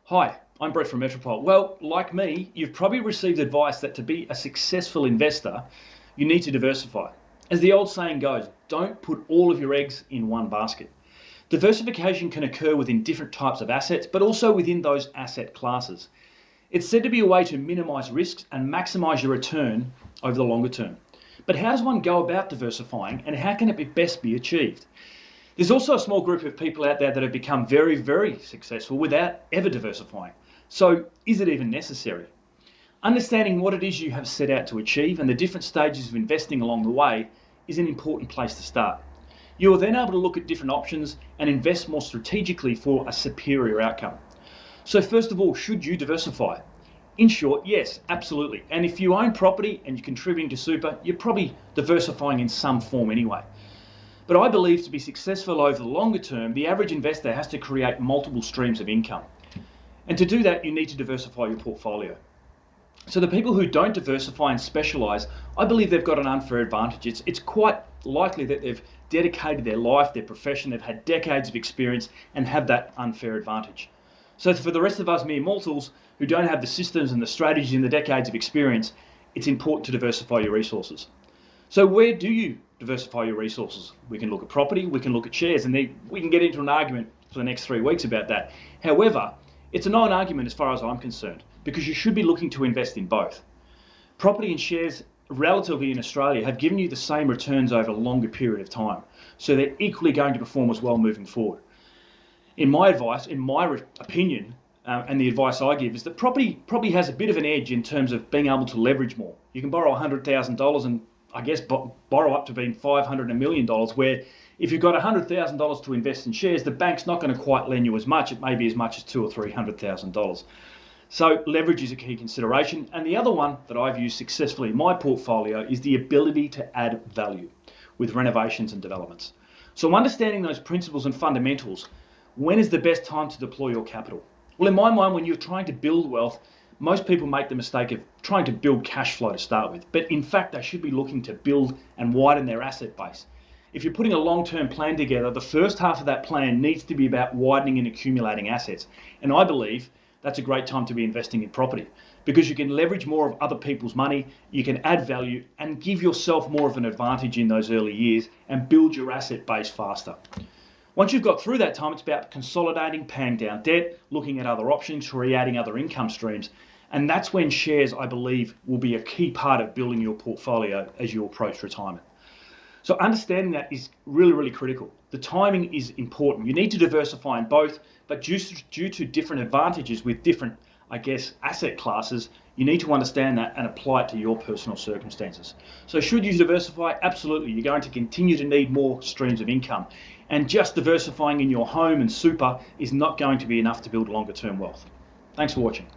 Hi, I'm Brett from Metropole. Well, like me, you've probably received advice that to be a successful investor, you need to diversify. As the old saying goes, don't put all of your eggs in one basket. Diversification can occur within different types of assets, but also within those asset classes. It's said to be a way to minimize risks and maximize your return over the longer term. But how does one go about diversifying, and how can it best be achieved? There's also a small group of people out there that have become very, very successful without ever diversifying. So is it even necessary? Understanding what it is you have set out to achieve and the different stages of investing along the way is an important place to start. You are then able to look at different options and invest more strategically for a superior outcome. So first of all, should you diversify? In short, yes, absolutely. And if you own property and you're contributing to super, you're probably diversifying in some form anyway. But I believe to be successful over the longer term, the average investor has to create multiple streams of income. And to do that, you need to diversify your portfolio. So the people who don't diversify and specialize, I believe they've got an unfair advantage. It's quite likely that they've dedicated their life, their profession, they've had decades of experience and have that unfair advantage. So for the rest of us mere mortals who don't have the systems and the strategies and the decades of experience, it's important to diversify your resources. So where do you diversify your resources? We can look at property, we can look at shares, and we can get into an argument for the next 3 weeks about that. However, it's a non-argument as far as I'm concerned, because you should be looking to invest in both. Property and shares, relatively in Australia, have given you the same returns over a longer period of time. So they're equally going to perform as well moving forward. In my opinion, and the advice I give is that property probably has a bit of an edge in terms of being able to leverage more. You can borrow $100,000 and I guess borrow up to being $500 and $1 million, where if you've got $100,000 to invest in shares, the bank's not going to quite lend you as much. It may be as much as $200,000 or $300,000. So leverage is a key consideration. And the other one that I've used successfully in my portfolio is the ability to add value with renovations and developments. So understanding those principles and fundamentals, when is the best time to deploy your capital? Well, in my mind, when you're trying to build wealth, most people make the mistake of trying to build cash flow to start with, but in fact, they should be looking to build and widen their asset base. If you're putting a long-term plan together, the first half of that plan needs to be about widening and accumulating assets. And I believe that's a great time to be investing in property because you can leverage more of other people's money, you can add value and give yourself more of an advantage in those early years and build your asset base faster. Once you've got through that time, it's about consolidating, paying down debt, looking at other options, creating other income streams. And that's when shares, I believe, will be a key part of building your portfolio as you approach retirement. So understanding that is really, really critical. The timing is important. You need to diversify in both, but due to different advantages with different, asset classes, you need to understand that and apply it to your personal circumstances. So should you diversify? Absolutely. You're going to continue to need more streams of income. And just diversifying in your home and super is not going to be enough to build longer term wealth. Thanks for watching.